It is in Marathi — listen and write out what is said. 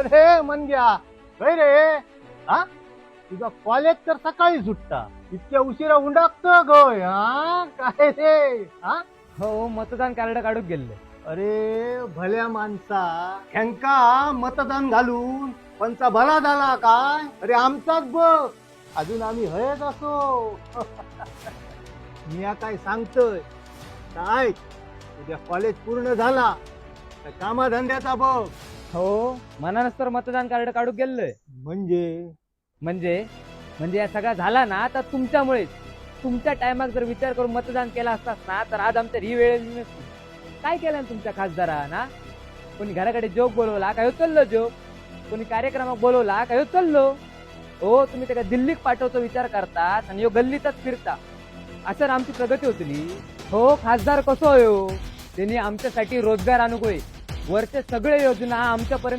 रे मन घ्या होय रे. हा तुझा कॉलेज तर सकाळी सुटता, इतक्या उशिरा उंडाकत गय. हा काय रे. हा हो मतदान कार्ड काढूक गेले. अरे भल्या माणसा ह्यांका मतदान घालून पंचा भला झाला काय. अरे आमचाच बघ अजून आम्ही हयच असो. मी या काय सांगतोय काय, उद्या कॉलेज पूर्ण झाला तर कामाधंद्याचा बघ. हो मनानच तर मतदान कार्ड काढूक गेलोय. म्हणजे म्हणजे म्हणजे या सगळा झाला ना तर तुमच्यामुळेच. तुमच्या टायमात जर विचार करून मतदान केला असतास ना तर आज आमच्या ही वेळ आली नसती. काय केलं ना तुमच्या खासदारा ना. कोणी घराकडे जोक बोलवला काय उचललो जोक, कोणी कार्यक्रमात बोलवला काय उचललो. हो तुम्ही त्याला दिल्लीत पाठवतो विचार करतात आणि यो गल्लीतच फिरता. असं आमची प्रगती होतली. हो खासदार कसो हो, त्यांनी आमच्यासाठी रोजगार आणूक होय. वरचे सगळे योजना आमच्यापर्यंत